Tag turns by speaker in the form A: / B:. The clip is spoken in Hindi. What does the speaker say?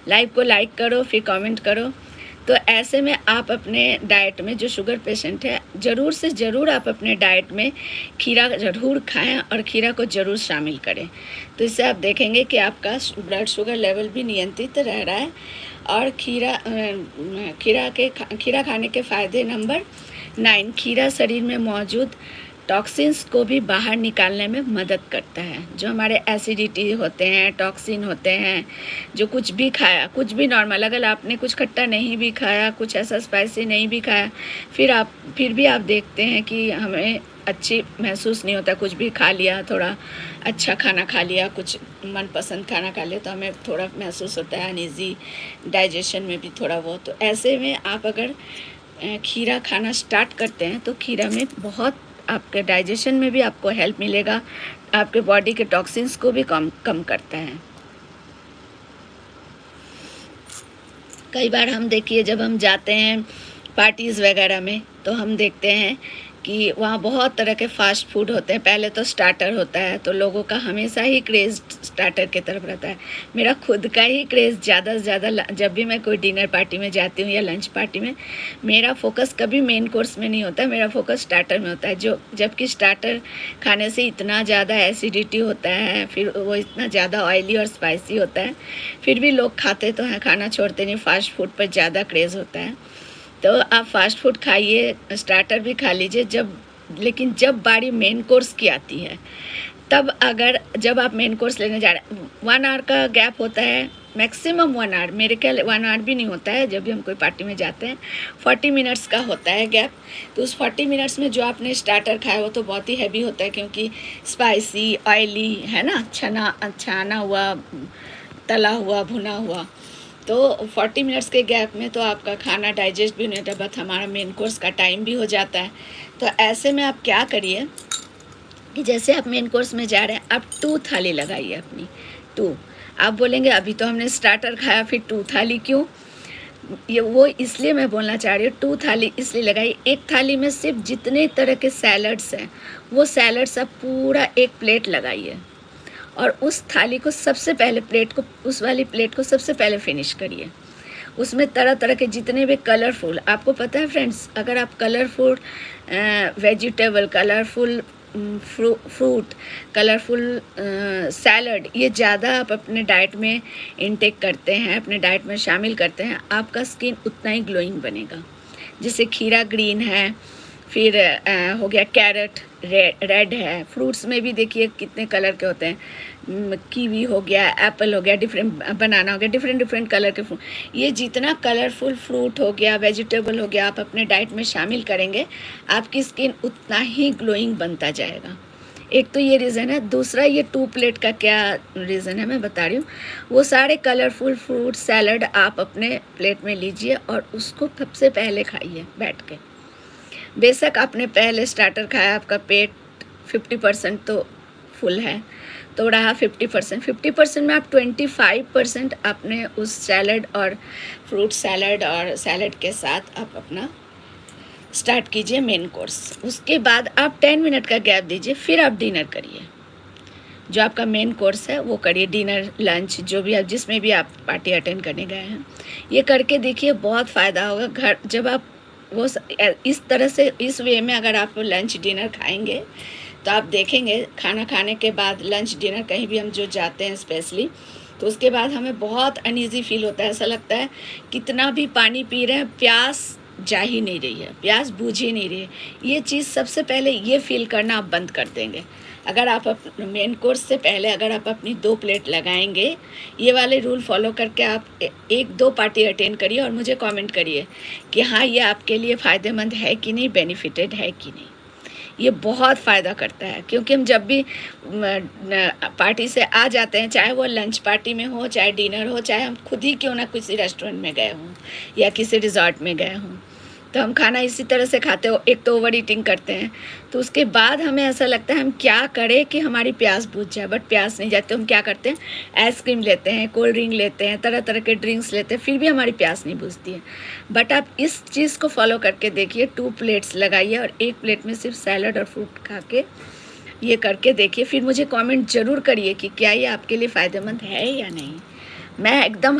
A: लाइव को लाइक करो, फिर कमेंट करो। तो ऐसे में आप अपने डाइट में, जो शुगर पेशेंट है, ज़रूर से ज़रूर आप अपने डाइट में खीरा ज़रूर खाएं और खीरा को ज़रूर शामिल करें। तो इससे आप देखेंगे कि आपका ब्लड शुगर लेवल भी नियंत्रित रह रहा है। और खीरा खाने के फ़ायदे नंबर 9, खीरा शरीर में मौजूद टॉक्सिन्स को भी बाहर निकालने में मदद करता है। जो हमारे एसिडिटी होते हैं, टॉक्सिन होते हैं, जो कुछ भी खाया, कुछ भी नॉर्मल, अगर आपने कुछ खट्टा नहीं भी खाया, कुछ ऐसा स्पाइसी नहीं भी खाया, फिर भी आप देखते हैं कि हमें अच्छी महसूस नहीं होता। कुछ भी खा लिया, थोड़ा अच्छा खाना खा लिया, कुछ मनपसंद खाना खा लिया, तो हमें थोड़ा महसूस होता है अनईजी, डाइजेशन में भी थोड़ा वो। तो ऐसे में आप अगर खीरा खाना स्टार्ट करते हैं तो खीरा में बहुत आपके डाइजेशन में भी आपको हेल्प मिलेगा, आपके बॉडी के टॉक्सिन्स को भी कम करता है। कई बार हम देखिए, जब हम जाते हैं पार्टीज़ वगैरह में, तो हम देखते हैं कि वहाँ बहुत तरह के फ़ास्ट फूड होते हैं। पहले तो स्टार्टर होता है, तो लोगों का हमेशा ही क्रेज़ स्टार्टर की तरफ रहता है। मेरा खुद का ही क्रेज़ ज़्यादा से ज़्यादा, जब भी मैं कोई डिनर पार्टी में जाती हूँ या लंच पार्टी में, मेरा फोकस कभी मेन कोर्स में नहीं होता है, मेरा फोकस स्टार्टर में होता है। जबकि स्टार्टर खाने से इतना ज़्यादा एसिडिटी होता है, फिर वो इतना ज़्यादा ऑयली और स्पाइसी होता है, फिर भी लोग खाते तो हैं, खाना छोड़ते नहीं। फ़ास्ट फूड पर ज़्यादा क्रेज़ होता है। तो आप फास्ट फूड खाइए, स्टार्टर भी खा लीजिए, लेकिन जब बारी मेन कोर्स की आती है, जब आप मेन कोर्स लेने जा रहे हैं, 1 आवर का गैप होता है, मैक्सिमम 1 आवर, मेरे ख्याल 1 आवर भी नहीं होता है। जब भी हम कोई पार्टी में जाते हैं 40 मिनट्स का होता है गैप। तो उस 40 मिनट्स में जो आपने स्टार्टर खाया वो तो बहुत ही हैवी होता है, क्योंकि स्पाइसी, ऑयली है ना, छाना हुआ, तला हुआ, भुना हुआ। तो 40 मिनट्स के गैप में तो आपका खाना डाइजेस्ट भी नहीं होता, बट हमारा मेन कोर्स का टाइम भी हो जाता है। तो ऐसे में आप क्या करिए कि जैसे आप मेन कोर्स में जा रहे हैं, आप 2 थाली लगाइए अपनी। 2, आप बोलेंगे अभी तो हमने स्टार्टर खाया, फिर 2 थाली क्यों? वो इसलिए मैं बोलना चाह रही हूँ, 2 थाली इसलिए लगाइए। एक थाली में सिर्फ जितने तरह के सैलड्स हैं, वो सैलड्स आप पूरा 1 प्लेट लगाइए, और उस थाली को सबसे पहले, उस वाली प्लेट को सबसे पहले फिनिश करिए। उसमें तरह तरह के जितने भी कलरफुल, आपको पता है फ्रेंड्स, अगर आप colourful vegetable, colourful fruit, colourful salad, ये ज़्यादा आप अपने डाइट में इनटेक करते हैं, अपने डाइट में शामिल करते हैं, आपका स्किन उतना ही ग्लोइंग बनेगा। जैसे खीरा ग्रीन है, फिर हो गया कैरेट रेड है। फ्रूट्स में भी देखिए कितने कलर के होते हैं, कीवी हो गया, एप्पल हो गया, बनाना हो गया, डिफरेंट कलर के फ्रूट। ये जितना कलरफुल फ्रूट हो गया, वेजिटेबल हो गया, आप अपने डाइट में शामिल करेंगे, आपकी स्किन उतना ही ग्लोइंग बनता जाएगा। एक तो ये रीज़न है। दूसरा, ये 2 प्लेट का क्या रीज़न है मैं बता रही हूँ। वो सारे कलरफुल फ्रूट सैलड आप अपने प्लेट में लीजिए और उसको सबसे पहले खाइए बैठ के। बेशक आपने पहले स्टार्टर खाया, आपका पेट 50% तो फुल है, तो रहा 50% में आप 25% आपने उस सैलड और फ्रूट सैलड और सैलड के साथ आप अपना स्टार्ट कीजिए मेन कोर्स। उसके बाद आप 10 मिनट का गैप दीजिए, फिर आप डिनर करिए। जो आपका मेन कोर्स है वो करिए, डिनर लंच जो भी आप, जिसमें भी आप पार्टी अटेंड करने गए हैं, ये करके देखिए, बहुत फ़ायदा होगा। घर जब आप वो इस तरह से, इस वे में अगर आप लंच डिनर खाएंगे, तो आप देखेंगे खाना खाने के बाद लंच डिनर कहीं भी हम जो जाते हैं स्पेशली, तो उसके बाद हमें बहुत अनईजी फील होता है। ऐसा लगता है कितना भी पानी पी रहे हैं, प्यास जा ही नहीं रही है, प्यास बुझ ही नहीं रही है। ये चीज़ सबसे पहले ये फील करना आप बंद कर देंगे। अगर आप मेन कोर्स से पहले अगर आप अपनी 2 प्लेट लगाएंगे, ये वाले रूल फॉलो करके आप 1-2 पार्टी अटेंड करिए और मुझे कमेंट करिए कि हाँ, ये आपके लिए फ़ायदेमंद है कि नहीं, बेनिफिटेड है कि नहीं। ये बहुत फ़ायदा करता है, क्योंकि हम जब भी पार्टी से आ जाते हैं, चाहे वो लंच पार्टी में हो, चाहे डिनर हो, चाहे हम खुद ही क्यों ना किसी रेस्टोरेंट में गए हों या किसी रिजॉर्ट में गए हों, तो हम खाना इसी तरह से खाते हो। एक तो ओवर ईटिंग करते हैं, तो उसके बाद हमें ऐसा लगता है हम क्या करें कि हमारी प्यास बुझ जाए, बट प्यास नहीं जाती। हम क्या करते हैं, आइसक्रीम लेते हैं, कोल्ड ड्रिंक लेते हैं, तरह तरह के ड्रिंक्स लेते हैं, फिर भी हमारी प्यास नहीं बुझती है। बट आप इस चीज़ को फॉलो करके देखिए, 2 प्लेट्स लगाइए और 1 प्लेट में सिर्फ सैलड और फ्रूट खा के ये करके देखिए, फिर मुझे कमेंट ज़रूर करिए कि क्या ये आपके लिए फ़ायदेमंद है या नहीं। मैं एकदम